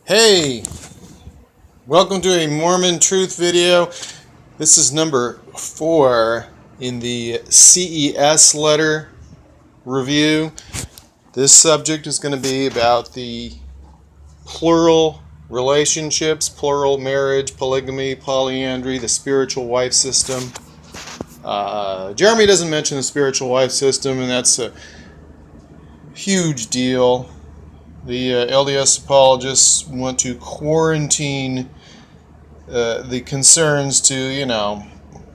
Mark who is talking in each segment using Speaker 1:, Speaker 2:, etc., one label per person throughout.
Speaker 1: Hey, welcome to a Mormon Truth video. This is number 4 in the CES Letter review. This subject is going to be about the plural relationships, plural marriage, polygamy, polyandry, the spiritual wife system. Jeremy doesn't mention the spiritual wife system, and that's a huge deal. The LDS apologists want to quarantine the concerns to,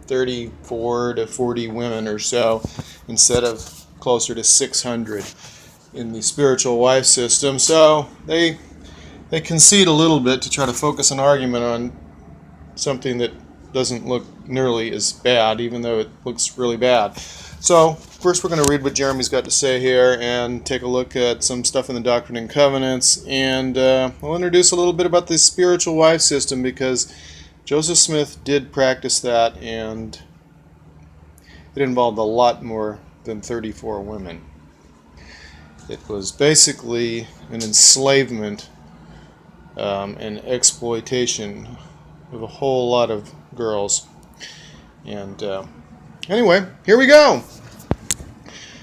Speaker 1: 34 to 40 women or so, instead of closer to 600 in the spiritual wife system. So they concede a little bit to try to focus an argument on something that doesn't look nearly as bad, even though it looks really bad. So first we're going to read what Jeremy's got to say here and take a look at some stuff in the Doctrine and Covenants, and we'll introduce a little bit about the spiritual wife system, because Joseph Smith did practice that, and it involved a lot more than 34 women. It was basically an enslavement and exploitation of a whole lot of girls. And anyway, here we go.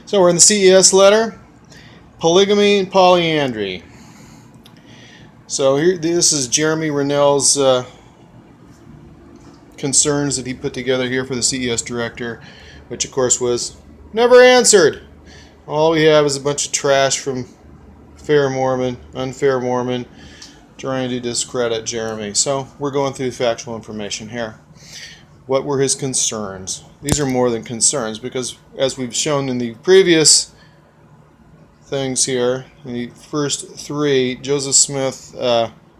Speaker 1: So we're in the CES Letter, Polygamy and Polyandry. So here, this is Jeremy Rennell's concerns that he put together here for the CES director, which of course was never answered. All we have is a bunch of trash from fair Mormon, unfair Mormon, trying to discredit Jeremy. So we're going through factual information here. What were his concerns? These are more than concerns, because as we've shown in the previous things here, in the first 3, Joseph Smith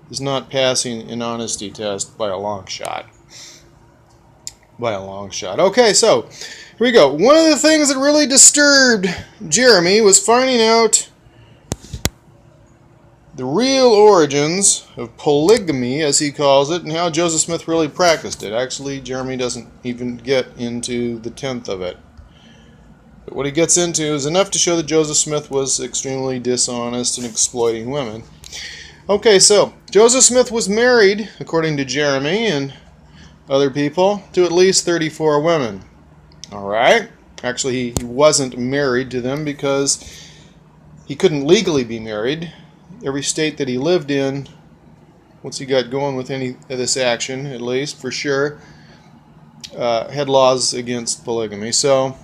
Speaker 1: is not passing an honesty test by a long shot. By a long shot. Okay, so here we go. One of the things that really disturbed Jeremy was finding out the real origins of polygamy, as he calls it, and how Joseph Smith really practiced it. Actually, Jeremy doesn't even get into the 10th of it. But what he gets into is enough to show that Joseph Smith was extremely dishonest and exploiting women. Okay, so Joseph Smith was married, according to Jeremy and other people, to at least 34 women. Alright? Actually, he wasn't married to them because he couldn't legally be married. Every state that he lived in, once he got going with any of this action, at least, for sure, had laws against polygamy. So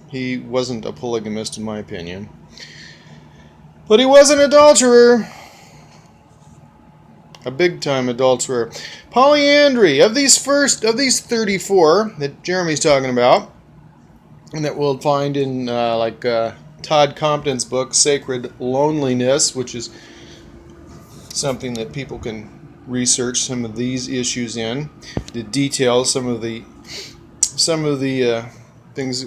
Speaker 1: he wasn't a polygamist, in my opinion. But he was an adulterer. A big-time adulterer. Polyandry. Of these 34 that Jeremy's talking about, and that we'll find in Todd Compton's book, Sacred Loneliness, which is something that people can research some of these issues in, to detail some of the things,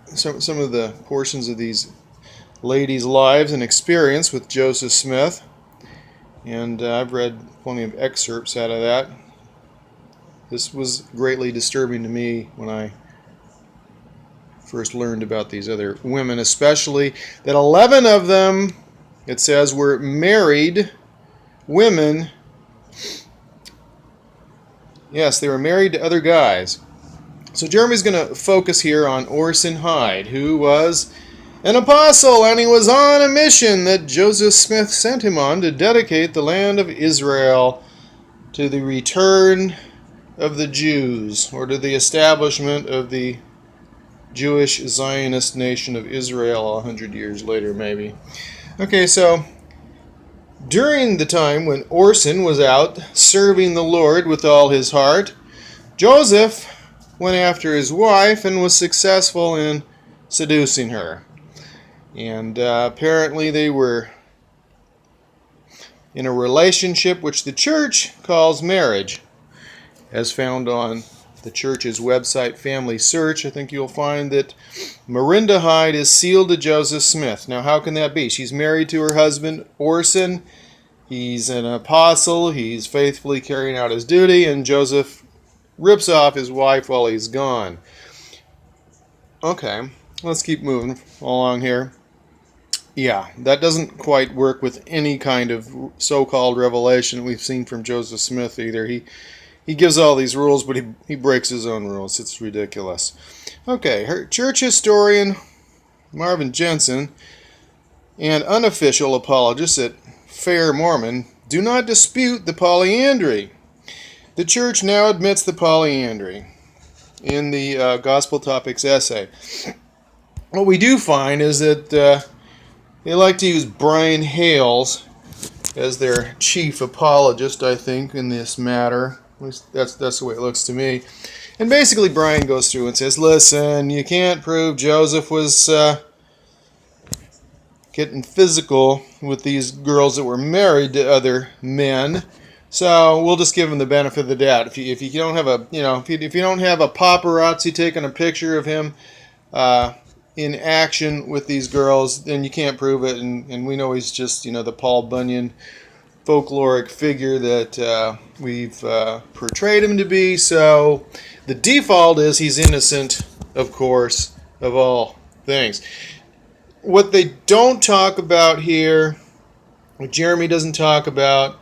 Speaker 1: some of the portions of these ladies' lives and experience with Joseph Smith. And I've read plenty of excerpts out of that. This was greatly disturbing to me when I first learned about these other women, especially that 11 of them, it says, were married women. Yes, they were married to other guys. So Jeremy's going to focus here on Orson Hyde, who was an apostle, and he was on a mission that Joseph Smith sent him on to dedicate the land of Israel to the return of the Jews, or to the establishment of the Jewish Zionist nation of Israel 100 years later, maybe. Okay, so during the time when Orson was out serving the Lord with all his heart, Joseph went after his wife and was successful in seducing her. And apparently they were in a relationship which the church calls marriage, as found on the church's website, Family Search. I think you'll find that Miranda Hyde is sealed to Joseph Smith. Now, how can that be? She's married to her husband, Orson. He's an apostle. He's faithfully carrying out his duty, and Joseph rips off his wife while he's gone. Okay, let's keep moving along here. Yeah, that doesn't quite work with any kind of so-called revelation we've seen from Joseph Smith either. He gives all these rules, but he breaks his own rules. It's ridiculous. Okay, her church historian Marvin Jensen and unofficial apologists at Fair Mormon do not dispute the polyandry. The church now admits the polyandry in the Gospel Topics essay. What we do find is that they like to use Brian Hales as their chief apologist, I think, in this matter. At least that's the way it looks to me. And basically Brian goes through and says, listen, you can't prove Joseph was getting physical with these girls that were married to other men. So we'll just give him the benefit of the doubt. If you don't have a if you don't have a paparazzi taking a picture of him in action with these girls, then you can't prove it. And we know he's just the Paul Bunyan folkloric figure that we've portrayed him to be. So the default is he's innocent, of course, of all things. What they don't talk about here, what Jeremy doesn't talk about,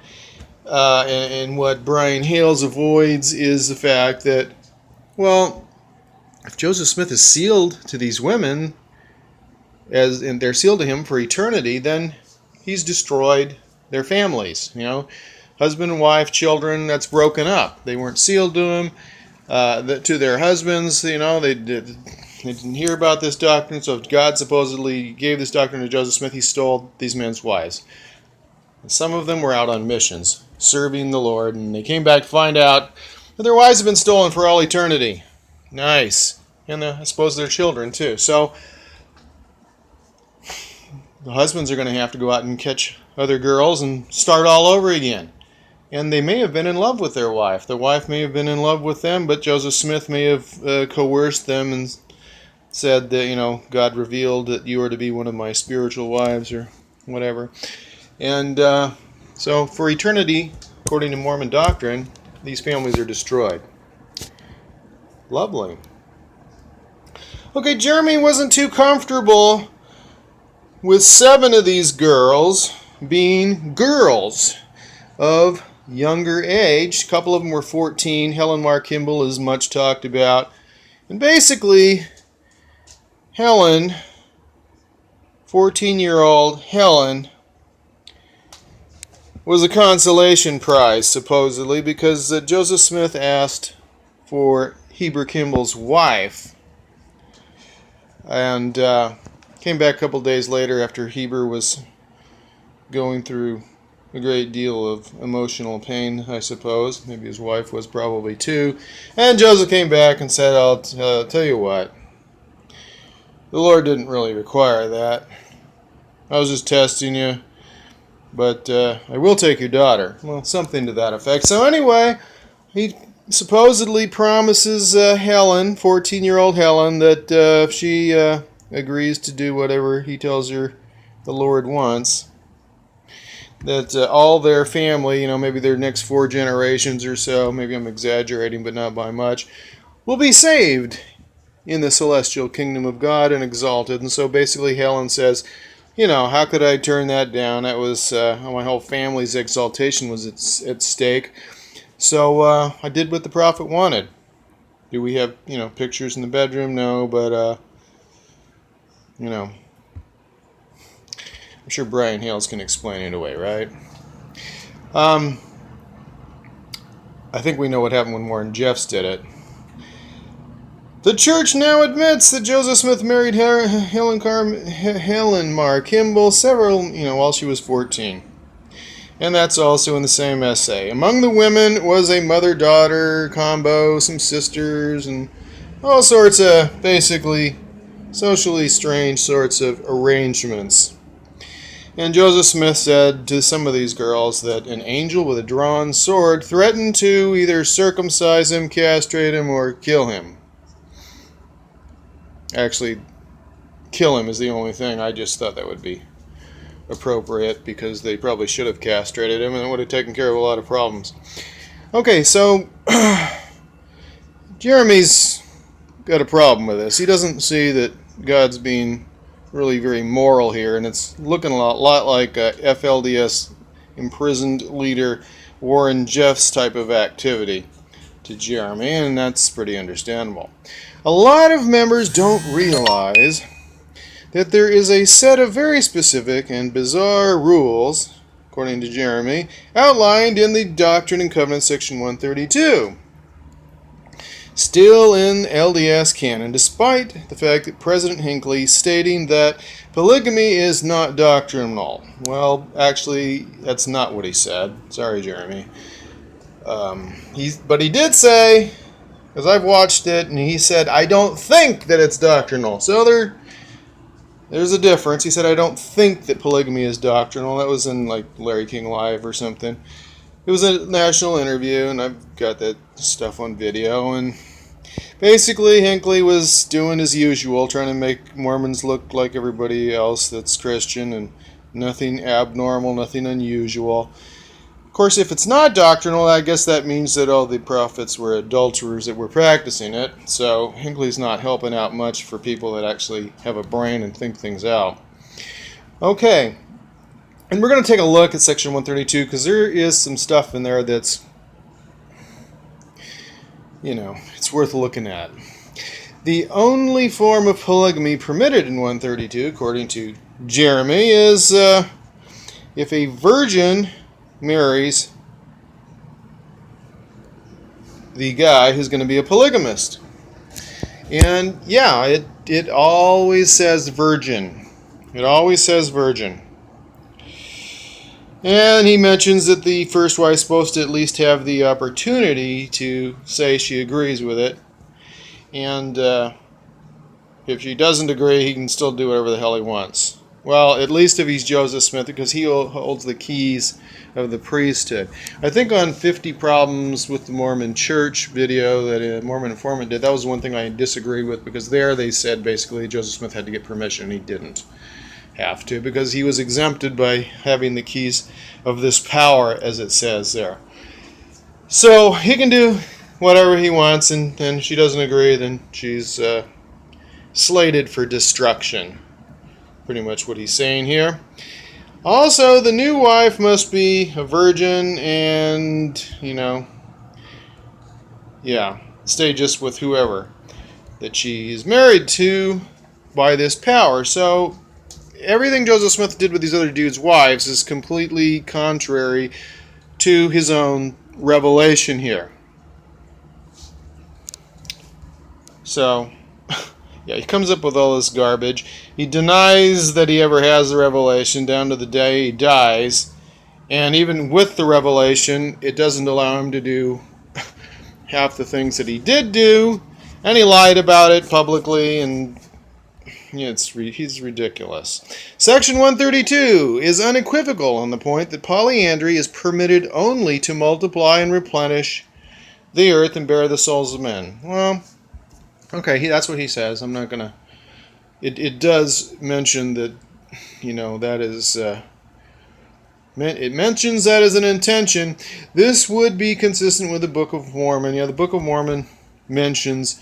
Speaker 1: and what Brian Hales avoids, is the fact that, well, if Joseph Smith is sealed to these women, and they're sealed to him for eternity, then he's destroyed their families. Husband and wife, children, that's broken up. They weren't sealed to him, to their husbands. They didn't hear about this doctrine. So if God supposedly gave this doctrine to Joseph Smith, he stole these men's wives. And some of them were out on missions, serving the Lord, and they came back to find out that their wives have been stolen for all eternity. Nice. And I suppose their children too. So the husbands are going to have to go out and catch other girls and start all over again. And they may have been in love with their wife. The wife may have been in love with them, but Joseph Smith may have coerced them and said that, God revealed that you are to be one of my spiritual wives or whatever. And so for eternity, according to Mormon doctrine, these families are destroyed. Lovely. Okay, Jeremy wasn't too comfortable with 7 of these girls being girls of younger age. A couple of them were 14. Helen Mar Kimball is much talked about. And basically, Helen, 14-year-old Helen, was a consolation prize, supposedly, because Joseph Smith asked for Heber Kimball's wife. And came back a couple days later after Heber was going through a great deal of emotional pain, I suppose. Maybe his wife was probably too. And Joseph came back and said, I'll tell you what. The Lord didn't really require that. I was just testing you. But I will take your daughter. Well, something to that effect. So anyway, he supposedly promises Helen, 14-year-old Helen, that if she agrees to do whatever he tells her the Lord wants, that all their family, maybe their next 4 generations or so, maybe I'm exaggerating but not by much, will be saved in the celestial kingdom of God and exalted. And so basically Helen says, how could I turn that down? That was my whole family's exaltation was at stake. So I did what the prophet wanted. Do we have, pictures in the bedroom? No, but, I'm sure Brian Hales can explain it away, right? I think we know what happened when Warren Jeffs did it. The church now admits that Joseph Smith married Helen Mar Kimball while she was 14. And that's also in the same essay. Among the women was a mother-daughter combo, some sisters, and all sorts of basically socially strange sorts of arrangements. And Joseph Smith said to some of these girls that an angel with a drawn sword threatened to either circumcise him, castrate him, or kill him. Actually, kill him is the only thing. I just thought that would be appropriate because they probably should have castrated him and it would have taken care of a lot of problems. Okay, so Jeremy's got a problem with this. He doesn't see that God's being really very moral here, and it's looking a lot like FLDS imprisoned leader Warren Jeff's type of activity to Jeremy, and that's pretty understandable. A lot of members don't realize that there is a set of very specific and bizarre rules, according to Jeremy, outlined in the Doctrine and Covenants section 132. Still in LDS canon, despite the fact that President Hinckley stating that polygamy is not doctrinal. Well, actually, that's not what he said. Sorry, Jeremy. But he did say, because I've watched it, and he said, I don't think that it's doctrinal. So there's a difference. He said, I don't think that polygamy is doctrinal. That was in like Larry King Live or something. It was a national interview, and I've got that stuff on video, and basically Hinckley was doing his usual, trying to make Mormons look like everybody else that's Christian, and nothing abnormal, nothing unusual. Of course, if it's not doctrinal, I guess that means that all the prophets were adulterers that were practicing it, so Hinckley's not helping out much for people that actually have a brain and think things out. Okay. And we're going to take a look at section 132 because there is some stuff in there that's, it's worth looking at. The only form of polygamy permitted in 132, according to Jeremy, is if a virgin marries the guy who's going to be a polygamist. And yeah, it always says virgin. It always says virgin. And he mentions that the first wife's supposed to at least have the opportunity to say she agrees with it. And if she doesn't agree, he can still do whatever the hell he wants. Well, at least if he's Joseph Smith, because he holds the keys of the priesthood. I think on 50 Problems with the Mormon Church video that a Mormon informant did, that was one thing I disagreed with, because there they said basically Joseph Smith had to get permission, and he didn't have to, because he was exempted by having the keys of this power, as it says there. So he can do whatever he wants, and then she doesn't agree, then she's slated for destruction. Pretty much what he's saying here. Also, the new wife must be a virgin and, stay just with whoever that she is married to by this power. So everything Joseph Smith did with these other dudes' wives is completely contrary to his own revelation here. So, yeah, he comes up with all this garbage. He denies that he ever has the revelation down to the day he dies. And even with the revelation, it doesn't allow him to do half the things that he did do. And he lied about it publicly, and he's ridiculous. Section 132 is unequivocal on the point that polyandry is permitted only to multiply and replenish the earth and bear the souls of men. Well, okay, that's what he says. I'm not going to... It does mention that, that is... it mentions that as an intention. This would be consistent with the Book of Mormon. Yeah, the Book of Mormon mentions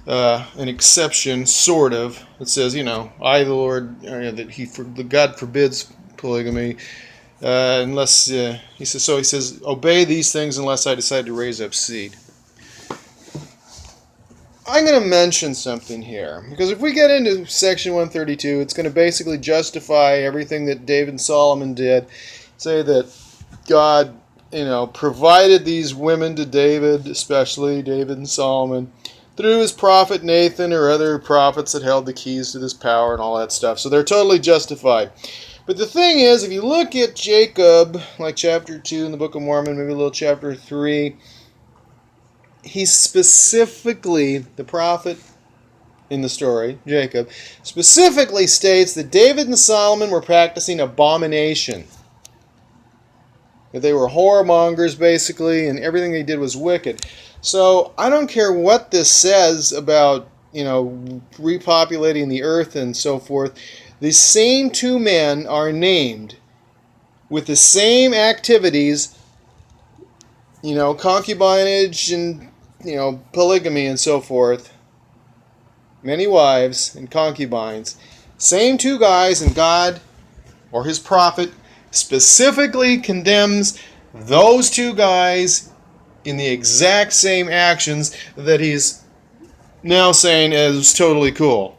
Speaker 1: an exception, sort of. It says, I, the Lord, that God forbids polygamy, unless, he says, obey these things unless I decide to raise up seed. I'm going to mention something here, because if we get into section 132, it's going to basically justify everything that David and Solomon did. Say that God, provided these women to David, especially David and Solomon, through his prophet Nathan or other prophets that held the keys to this power and all that stuff. So they're totally justified. But the thing is, if you look at Jacob, like chapter 2 in the Book of Mormon, maybe a little chapter 3, he specifically, the prophet in the story, Jacob, specifically states that David and Solomon were practicing abomination. That they were whoremongers, basically, and everything they did was wicked. So I don't care what this says about, repopulating the earth and so forth. The same two men are named with the same activities, concubinage and, polygamy and so forth. Many wives and concubines. Same two guys, and God or his prophet specifically condemns those two guys in the exact same actions that he's now saying is totally cool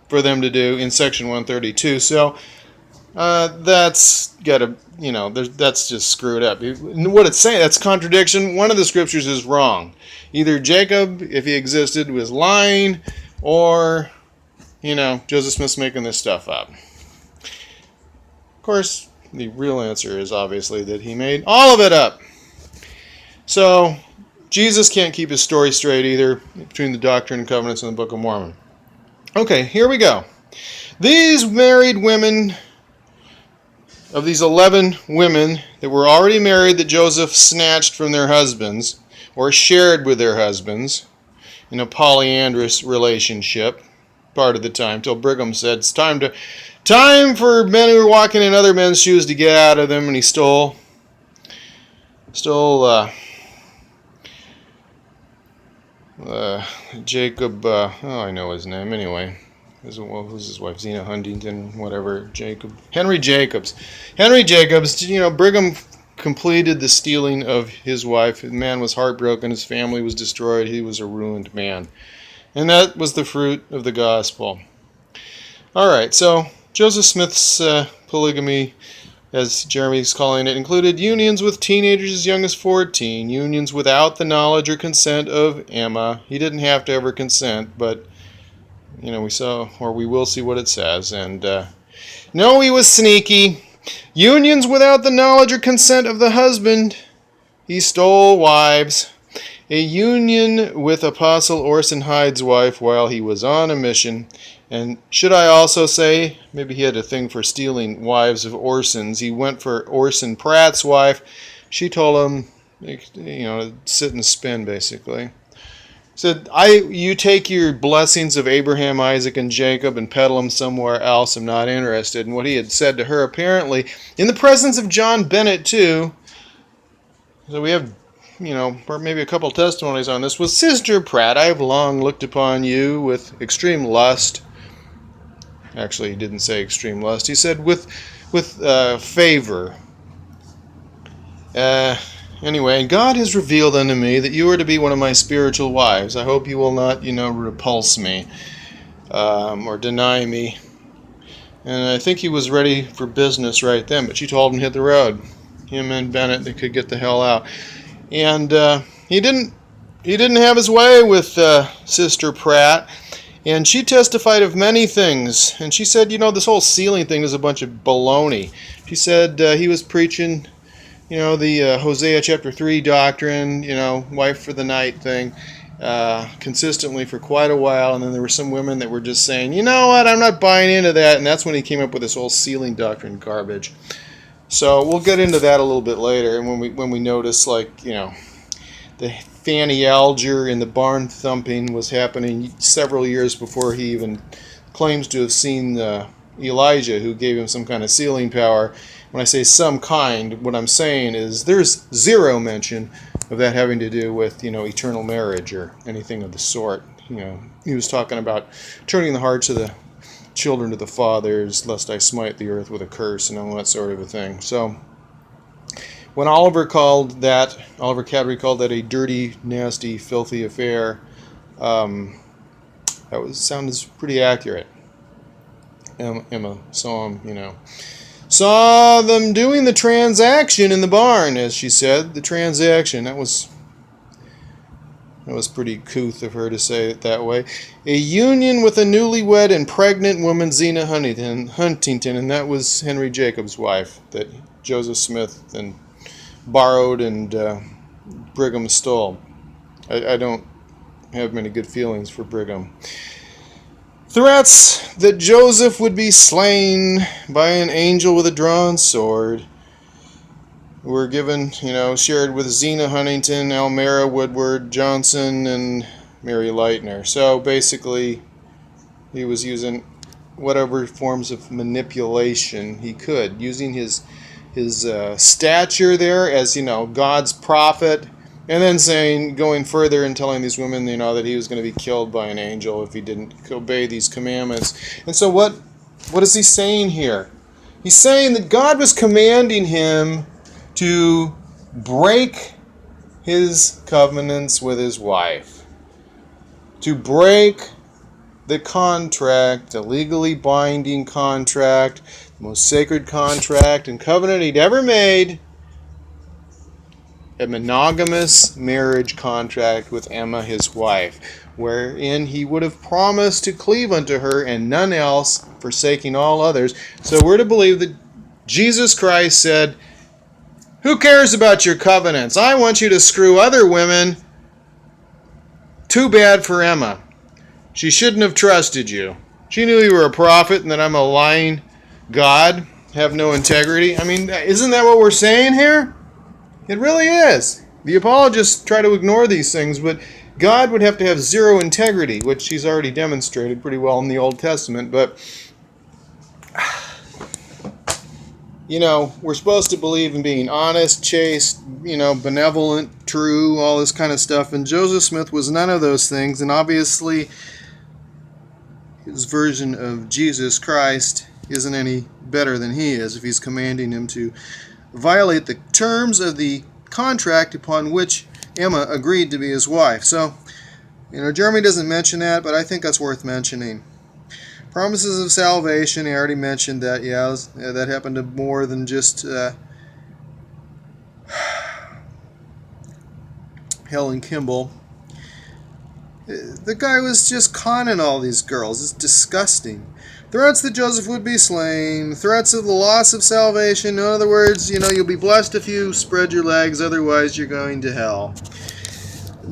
Speaker 1: for them to do in section 132. So that's gotta, that's just screwed up. What it's saying, that's contradiction. One of the scriptures is wrong. Either Jacob, if he existed, was lying, or Joseph Smith's making this stuff up. Of course, the real answer is obviously that he made all of it up. So Jesus can't keep his story straight either between the Doctrine and Covenants and the Book of Mormon. Okay, here we go. These married women, of these 11 women that were already married that Joseph snatched from their husbands or shared with their husbands in a polyandrous relationship part of the time, till Brigham said it's time for men who are walking in other men's shoes to get out of them, and he stole Jacob, I know his name anyway. What was his wife? Zena Huntington, whatever. Henry Jacobs. Brigham completed the stealing of his wife. The man was heartbroken. His family was destroyed. He was a ruined man. And that was the fruit of the gospel. All right, so Joseph Smith's polygamy, as Jeremy's calling it, included unions with teenagers as young as 14, unions without the knowledge or consent of Emma. He didn't have to ever consent, but we will see what it says. And no, he was sneaky. Unions without the knowledge or consent of the husband. He stole wives. A union with Apostle Orson Hyde's wife while he was on a mission. And should I also say, maybe he had a thing for stealing wives of Orson's. He went for Orson Pratt's wife. She told him, sit and spin, basically. Said, you take your blessings of Abraham, Isaac, and Jacob and peddle them somewhere else. I'm not interested. And what he had said to her, apparently, in the presence of John Bennett, too. So we have, maybe a couple testimonies on this. Was Sister Pratt, I have long looked upon you with extreme lust. Actually, he didn't say extreme lust. He said with favor. Anyway, God has revealed unto me that you are to be one of my spiritual wives. I hope you will not, repulse me or deny me. And I think he was ready for business right then, but she told him to hit the road. Him and Bennett, they could get the hell out. And he didn't have his way with Sister Pratt. And she testified of many things. And she said, this whole sealing thing is a bunch of baloney. She said he was preaching, the Hosea chapter 3 doctrine, wife for the night thing, consistently for quite a while. And then there were some women that were just saying, you know what, I'm not buying into that. And that's when he came up with this whole sealing doctrine garbage. So we'll get into that a little bit later. And when we notice, the Fanny Alger and the barn thumping was happening several years before he even claims to have seen Elijah, who gave him some kind of sealing power. When I say some kind, what I'm saying is there's zero mention of that having to do with, eternal marriage or anything of the sort. He was talking about turning the hearts of the children to the fathers, lest I smite the earth with a curse, and all that sort of a thing. So when Oliver Cowdery called that a dirty, nasty, filthy affair, sounds pretty accurate. Emma saw him, saw them doing the transaction in the barn, as she said. The transaction, that was pretty couth of her to say it that way. A union with a newlywed and pregnant woman, Zena Huntington, and that was Henry Jacobs' wife that Joseph Smith and borrowed and Brigham stole. I don't have many good feelings for Brigham. Threats that Joseph would be slain by an angel with a drawn sword were given, shared with Zena Huntington, Elmira Woodward Johnson, and Mary Leitner. So basically, he was using whatever forms of manipulation he could, using his stature there as, God's prophet And then going further and telling these women, that he was going to be killed by an angel if he didn't obey these commandments. And so what is he saying here? He's saying that God was commanding him to break his covenants with his wife, to break the contract, a legally binding contract, the most sacred contract and covenant he'd ever made, a monogamous marriage contract with Emma, his wife, wherein he would have promised to cleave unto her and none else, forsaking all others. So we're to believe that Jesus Christ said, "Who cares about your covenants? I want you to screw other women. Too bad for Emma. She shouldn't have trusted you. She knew you were a prophet and that I'm a lying God, have no integrity." I mean, isn't that what we're saying here? It really is. The apologists try to ignore these things, but God would have to have zero integrity, which he's already demonstrated pretty well in the Old Testament. But, we're supposed to believe in being honest, chaste, benevolent, true, all this kind of stuff. And Joseph Smith was none of those things. And obviously, his version of Jesus Christ isn't any better than he is if he's commanding him to violate the terms of the contract upon which Emma agreed to be his wife. So, Jeremy doesn't mention that, but I think that's worth mentioning. Promises of salvation, I already mentioned that. Yeah, that happened to more than just Helen Kimball. The guy was just conning all these girls. It's disgusting. Threats that Joseph would be slain. Threats of the loss of salvation. In other words, you'll be blessed if you spread your legs. Otherwise, you're going to hell.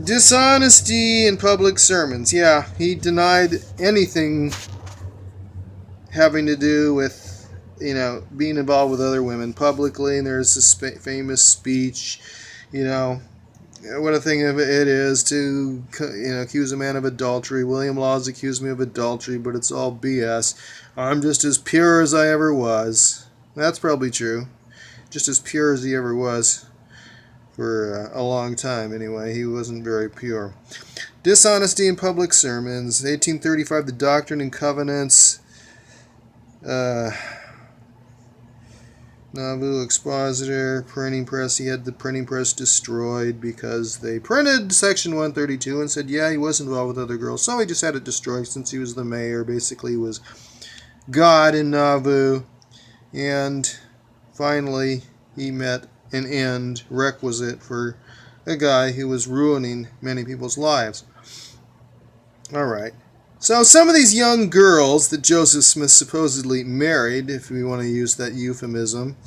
Speaker 1: Dishonesty in public sermons. Yeah, he denied anything having to do with, being involved with other women publicly. And there's this famous speech, what a thing of it is to accuse a man of adultery. William Laws accused me of adultery, but it's all BS. I'm just as pure as I ever was. That's probably true. Just as pure as he ever was for a long time anyway. He wasn't very pure. Dishonesty in public sermons. 1835, The Doctrine and Covenants. Nauvoo expositor, printing press. He had the printing press destroyed because they printed section 132 and said, yeah, he was involved with other girls. So he just had it destroyed since he was the mayor. Basically, he was God in Nauvoo. And finally, he met an end requisite for a guy who was ruining many people's lives. All right. So some of these young girls that Joseph Smith supposedly married, if we want to use that euphemism,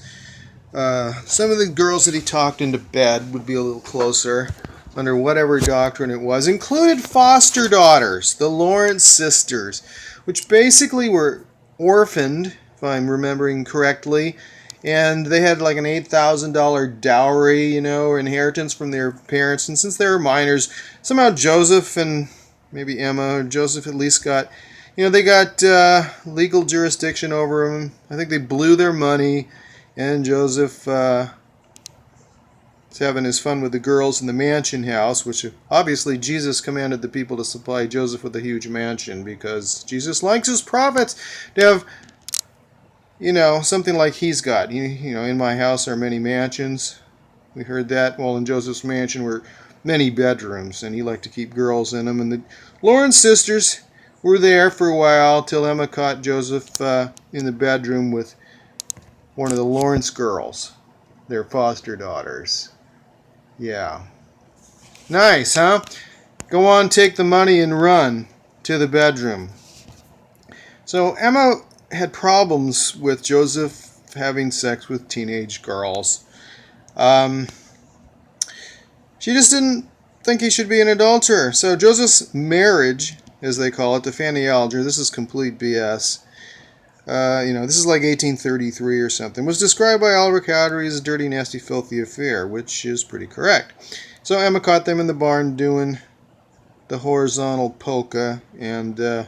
Speaker 1: some of the girls that he talked into bed would be a little closer under whatever doctrine it was, included foster daughters, the Lawrence sisters, which basically were orphaned, if I'm remembering correctly, and they had like an $8,000 dowry, or inheritance from their parents, and since they were minors, somehow Joseph and maybe Emma or Joseph at least got, they got legal jurisdiction over them. I think they blew their money, and Joseph is having his fun with the girls in the mansion house, which obviously Jesus commanded the people to supply Joseph with a huge mansion because Jesus likes his prophets to have, something like he's got. In my house are many mansions. We heard that. Well, in Joseph's mansion were many bedrooms, and he liked to keep girls in them. And the Lawrence sisters were there for a while till Emma caught Joseph in the bedroom with one of the Lawrence girls, their foster daughters. Yeah. Nice, huh? Go on, take the money and run to the bedroom. So Emma had problems with Joseph having sex with teenage girls. She just didn't think he should be an adulterer. So Joseph's marriage, as they call it, to Fanny Alger, this is complete BS. This is like 1833 or something, was described by Oliver Cowdery as a dirty, nasty, filthy affair, which is pretty correct. So Emma caught them in the barn doing the horizontal polka, and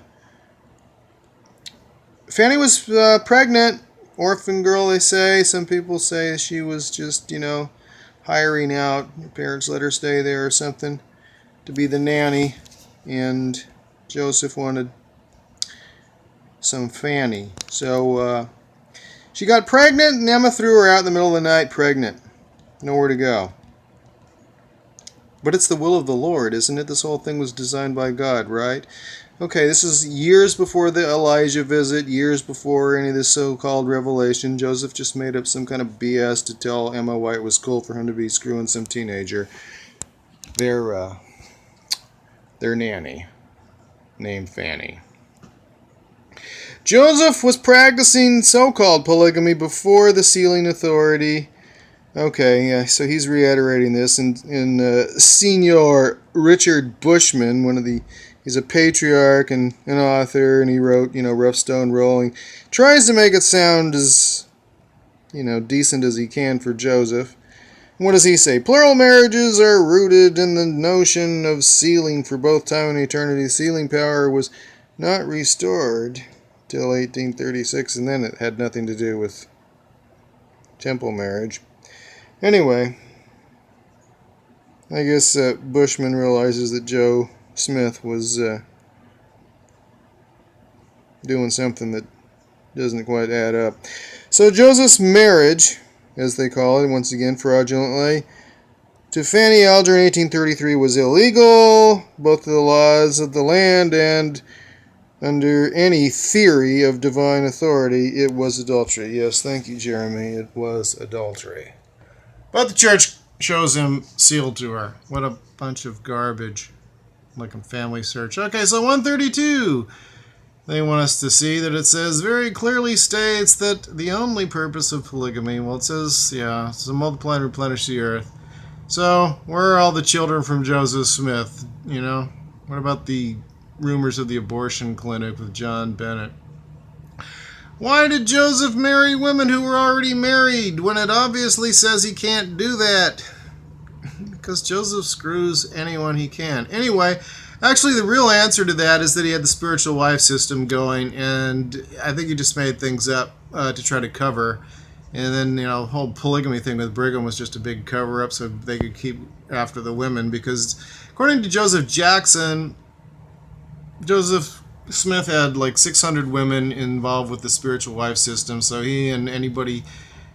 Speaker 1: Fanny was pregnant, orphan girl, they say. Some people say she was just, hiring out, your parents let her stay there or something, to be the nanny, and Joseph wanted some Fanny. So she got pregnant, and Emma threw her out in the middle of the night pregnant. Nowhere to go. But it's the will of the Lord, isn't it? This whole thing was designed by God, right? Okay, this is years before the Elijah visit, years before any of this so-called revelation. Joseph just made up some kind of BS to tell Emma why it was cool for him to be screwing some teenager. Their nanny, named Fanny. Joseph was practicing so-called polygamy before the sealing authority. Okay, yeah, so he's reiterating this. And Senior Richard Bushman, he's a patriarch and an author, and he wrote, Rough Stone Rolling. Tries to make it sound as, decent as he can for Joseph. And what does he say? Plural marriages are rooted in the notion of sealing for both time and eternity. Sealing power was not restored till 1836, and then it had nothing to do with temple marriage. Anyway, I guess Bushman realizes that Joe Smith was doing something that doesn't quite add up. So Joseph's marriage, as they call it, once again fraudulently, to Fanny Alger in 1833 was illegal, both to the laws of the land and under any theory of divine authority. It was adultery. Yes, thank you, Jeremy. It was adultery. But the church shows him sealed to her. What a bunch of garbage. Like a Family Search. Okay, so 132. They want us to see that it says, very clearly states that the only purpose of polygamy, well, it says, yeah, it's to multiply and replenish the earth. So, where are all the children from Joseph Smith? What about the rumors of the abortion clinic with John Bennett? Why did Joseph marry women who were already married when it obviously says he can't do that? Because Joseph screws anyone he can. Anyway, actually the real answer to that is that he had the spiritual wife system going, and I think he just made things up to try to cover. And then, the whole polygamy thing with Brigham was just a big cover-up so they could keep after the women. Because according to Joseph Jackson, Joseph Smith had like 600 women involved with the spiritual wife system, so he and anybody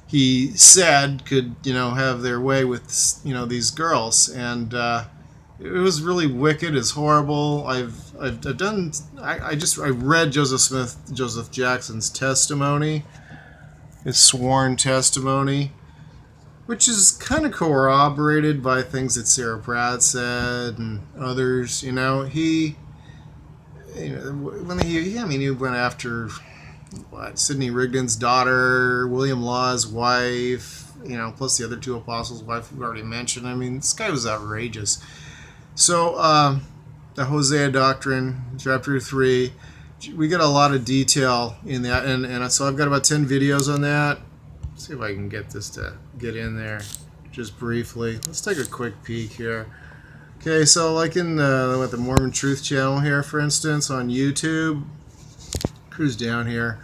Speaker 1: he said could, have their way with, these girls, and it was really wicked. It's horrible. I read Joseph Jackson's testimony, his sworn testimony, which is kind of corroborated by things that Sarah Pratt said and others. He went after Sidney Rigdon's daughter, William Law's wife, plus the other two apostles' wife we've already mentioned. This guy was outrageous. So, the Hosea Doctrine, chapter 3, we get a lot of detail in that, and so I've got about 10 videos on that. Let's see if I can get this to get in there just briefly. Let's take a quick peek here. Okay, so like in the Mormon Truth channel here, for instance, on YouTube, cruise down here.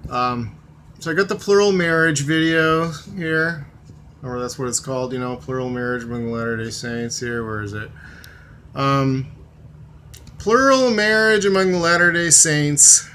Speaker 1: So I got the plural marriage video here, or that's what it's called, plural marriage among the Latter-day Saints here. Where is it? Plural marriage among the Latter-day Saints,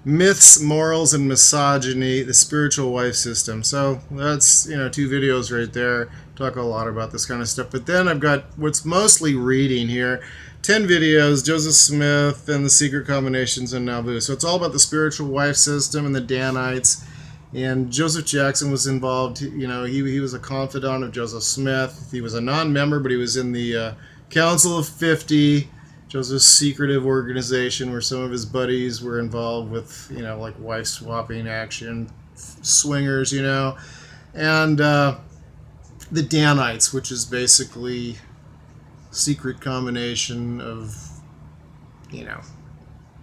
Speaker 1: myths, morals, and misogyny, the spiritual wife system. So that's, 2 videos right there. Talk a lot about this kind of stuff. But then I've got what's mostly reading here. 10 videos, Joseph Smith and the secret combinations in Nauvoo. So it's all about the spiritual wife system and the Danites. And Joseph Jackson was involved. He was a confidant of Joseph Smith. He was a non-member, but he was in the Council of 50, Joseph's secretive organization, where some of his buddies were involved with, like wife swapping action, swingers, and the Danites, which is basically secret combination of,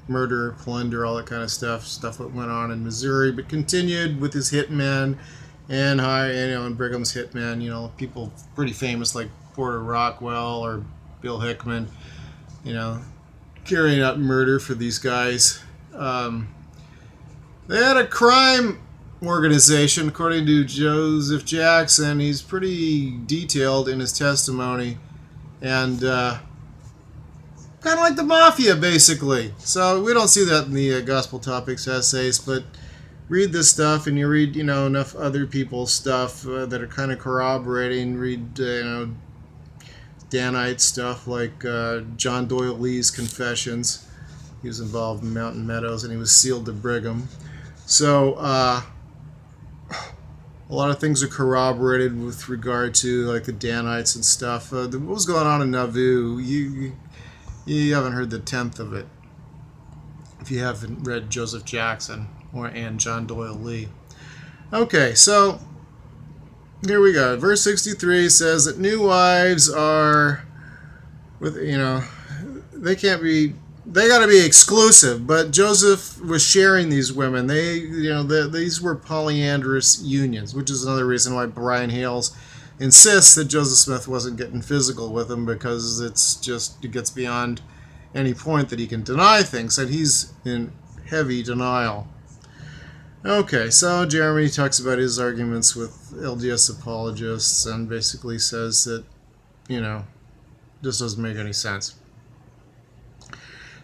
Speaker 1: murder, plunder, all that kind of stuff that went on in Missouri, but continued with his hitmen and Brigham's hitmen, people pretty famous like Porter Rockwell or Bill Hickman, carrying out murder for these guys. They had a crime organization. According to Joseph Jackson, he's pretty detailed in his testimony, and kind of like the mafia, basically. So we don't see that in the Gospel Topics essays, but read this stuff, and you read, enough other people's stuff that are kind of corroborating. Read, Danite stuff like John Doyle Lee's Confessions. He was involved in Mountain Meadows, and he was sealed to Brigham. So a lot of things are corroborated with regard to like the Danites and stuff. What was going on in Nauvoo? You haven't heard the tenth of it if you haven't read Joseph Jackson and John Doyle Lee. Okay, so here we go. Verse 63 says that new wives are, they got to be exclusive. But Joseph was sharing these women. These were polyandrous unions, which is another reason why Brian Hales insists that Joseph Smith wasn't getting physical with them, because it gets beyond any point that he can deny things, and he's in heavy denial. Okay, so Jeremy talks about his arguments with LDS apologists and basically says that, this doesn't make any sense.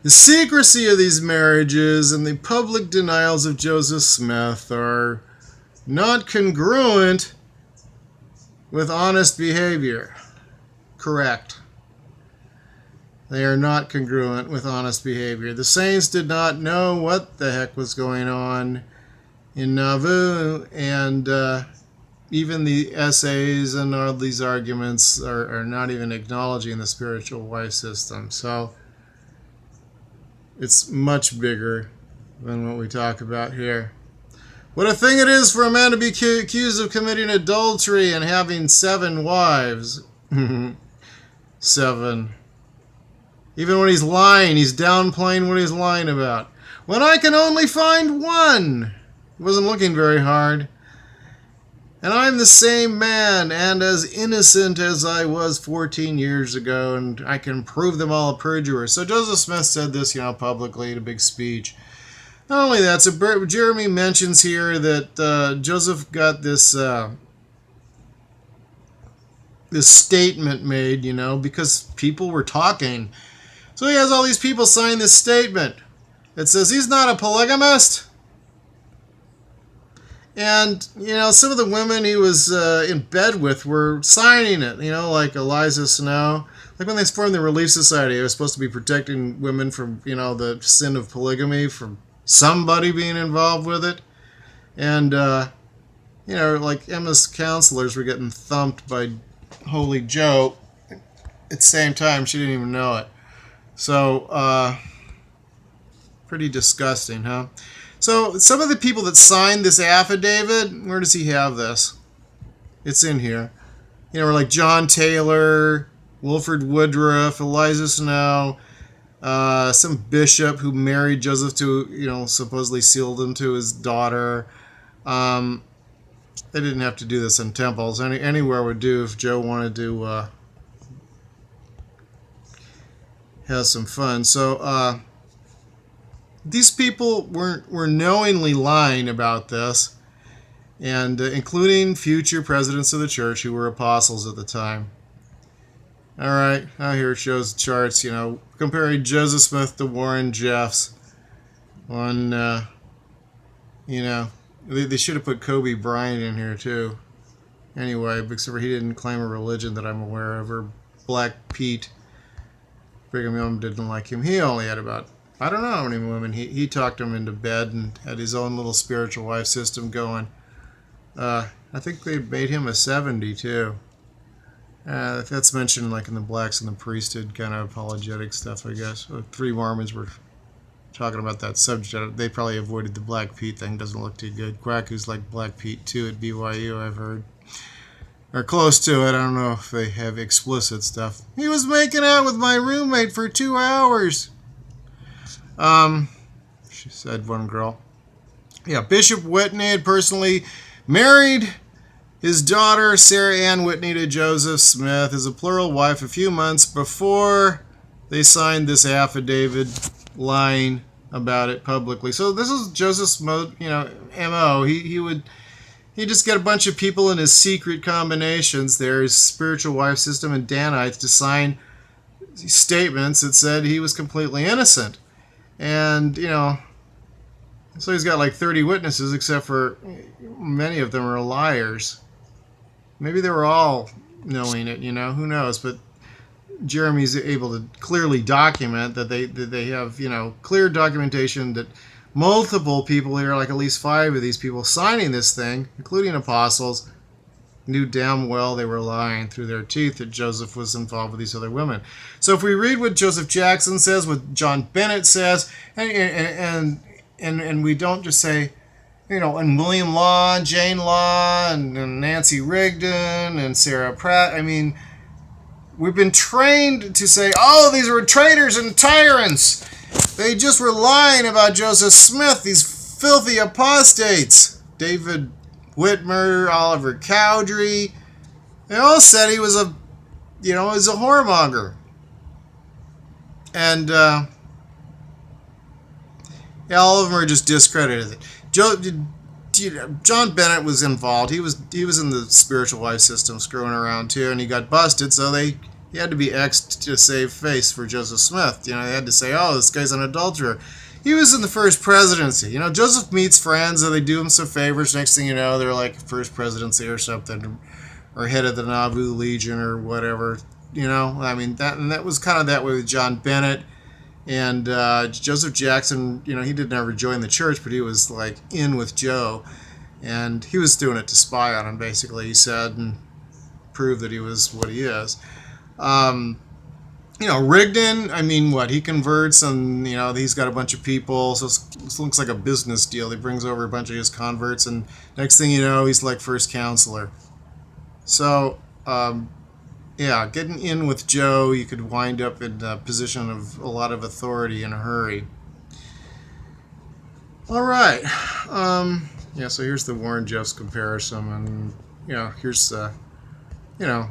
Speaker 1: The secrecy of these marriages and the public denials of Joseph Smith are not congruent with honest behavior. Correct. They are not congruent with honest behavior. The saints did not know what the heck was going on in Nauvoo, and even the essays and all these arguments are not even acknowledging the spiritual wife system. So it's much bigger than what we talk about here. What a thing it is for a man to be accused of committing adultery and having 7 wives. 7. Even when he's lying, he's downplaying what he's lying about. When I can only find 1. Wasn't looking very hard. And I'm the same man and as innocent as I was 14 years ago, and I can prove them all a perjurer. So Joseph Smith said this, publicly in a big speech. Not only that, so Jeremy mentions here that Joseph got this this statement made, because people were talking. So he has all these people sign this statement. It says he's not a polygamist. And, some of the women he was in bed with were signing it, like Eliza Snow. Like when they formed the Relief Society, it was supposed to be protecting women from, the sin of polygamy, from somebody being involved with it. And, like Emma's counselors were getting thumped by Holy Joe. At the same time, she didn't even know it. So, pretty disgusting, huh? So, some of the people that signed this affidavit, where does he have this? It's in here. Like John Taylor, Wilford Woodruff, Eliza Snow, some bishop who married Joseph to, supposedly sealed him to his daughter. They didn't have to do this in temples. Anywhere would do if Joe wanted to have some fun. So, these people were knowingly lying about this, and including future presidents of the church who were apostles at the time. All right, now here it shows charts, comparing Joseph Smith to Warren Jeffs on, they should have put Kobe Bryant in here too. Anyway, except for he didn't claim a religion that I'm aware of, or Black Pete. Brigham Young didn't like him. He only had about, I don't know how many women. He talked him into bed and had his own little spiritual wife system going. I think they made him a 70 too. That's mentioned like in the blacks and the priesthood kind of apologetic stuff, I guess. 3 Mormons were talking about that subject. They probably avoided the Black Pete thing. Doesn't look too good. Quackoos like Black Pete too at BYU, I've heard. Or close to it. I don't know if they have explicit stuff. He was making out with my roommate for 2 hours. She said, one girl. Yeah, Bishop Whitney had personally married his daughter, Sarah Ann Whitney, to Joseph Smith as a plural wife a few months before they signed this affidavit lying about it publicly. So this is Joseph's MO. He'd just get a bunch of people in his secret combinations there, his spiritual wife system and Danites, to sign statements that said he was completely innocent. And, so he's got like 30 witnesses, except for many of them are liars. Maybe they were all knowing it, who knows. But Jeremy's able to clearly document that they have, clear documentation that multiple people here, like at least 5 of these people signing this thing, including apostles, knew damn well they were lying through their teeth that Joseph was involved with these other women. So if we read what Joseph Jackson says, what John Bennett says, and we don't just say, and William Law, and Jane Law, and Nancy Rigdon, and Sarah Pratt, we've been trained to say, oh, these were traitors and tyrants. They just were lying about Joseph Smith, these filthy apostates. David Whitmer, Oliver Cowdery, they all said he was a whoremonger. And all of them are just discredited. John Bennett was involved. He was in the spiritual wife system screwing around too, and he got busted, so he had to be X'd to save face for Joseph Smith. They had to say, oh, this guy's an adulterer. He was in the first presidency. Joseph meets friends, and they do him some favors. Next thing you know, they're like first presidency or something, or head of the Nauvoo Legion or whatever. That was kind of that way with John Bennett. And Joseph Jackson, he didn't ever join the church, but he was like in with Joe. And he was doing it to spy on him, basically, he said, and prove that he was what he is. Rigdon, he converts, and, he's got a bunch of people, so this looks like a business deal. He brings over a bunch of his converts, and next thing you know, he's like first counselor. So, getting in with Joe, you could wind up in a position of a lot of authority in a hurry. All right. So here's the Warren Jeffs comparison, and, here's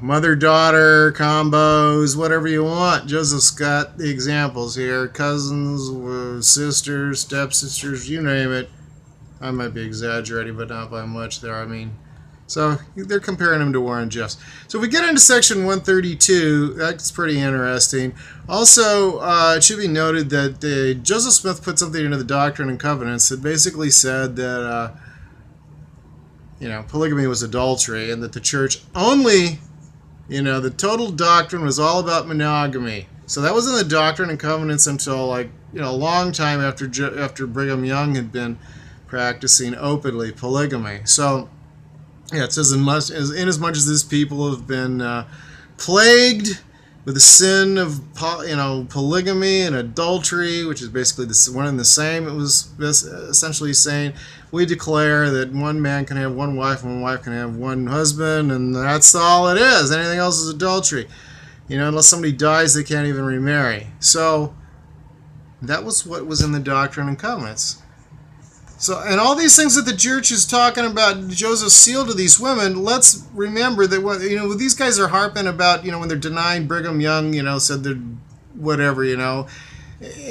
Speaker 1: mother-daughter combos, whatever you want. Joseph's got the examples here. Cousins, sisters, stepsisters, you name it. I might be exaggerating, but not by much there. So they're comparing him to Warren Jeffs. So if we get into section 132, that's pretty interesting. Also, it should be noted that Joseph Smith put something into the Doctrine and Covenants that basically said that polygamy was adultery, and that the church only, the total doctrine was all about monogamy. So that was in the Doctrine and Covenants until a long time after Brigham Young had been practicing openly polygamy. So it says inasmuch as these people have been plagued with the sin of polygamy and adultery, which is basically one and the same. It was essentially saying, we declare that one man can have one wife and one wife can have one husband, and that's all it is. Anything else is adultery. Unless somebody dies, they can't even remarry. So that was what was in the Doctrine and Covenants. So, and all these things that the church is talking about, Joseph sealed to these women, let's remember that what these guys are harping about, when they're denying Brigham Young, said they're whatever,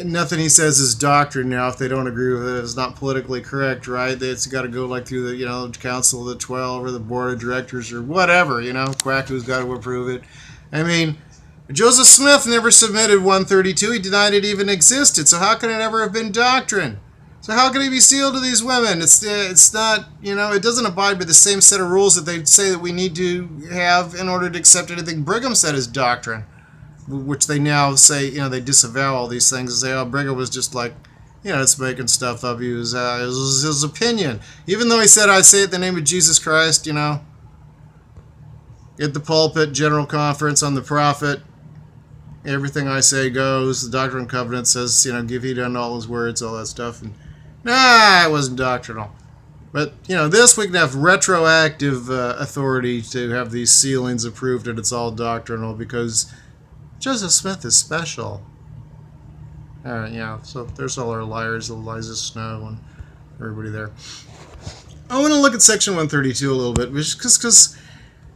Speaker 1: nothing he says is doctrine now. If they don't agree with it, it's not politically correct, right? It's got to go through the Council of the 12 or the Board of Directors or whatever, Quack who's got to approve it. Joseph Smith never submitted 132. He denied it even existed. So how can it ever have been doctrine? So how can he be sealed to these women? It's not, it doesn't abide by the same set of rules that they say that we need to have in order to accept anything Brigham said is doctrine, which they now say, they disavow all these things and say, oh, Brigham was just it's making stuff up. It was his opinion. Even though he said, I say it in the name of Jesus Christ, at the pulpit, general conference on the prophet, everything I say goes. The Doctrine and Covenant says, give heed unto all his words, all that stuff. And it wasn't doctrinal. But, this we can have retroactive authority to have these sealings approved that it's all doctrinal because Joseph Smith is special. So there's all our liars, Eliza Snow, and everybody there. I want to look at section 132 a little bit, because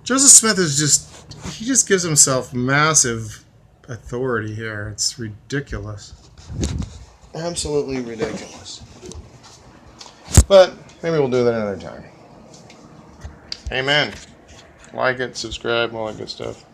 Speaker 1: Joseph Smith he just gives himself massive authority here. It's ridiculous. Absolutely ridiculous. But maybe we'll do that another time. Amen. Like it, subscribe, all that good stuff.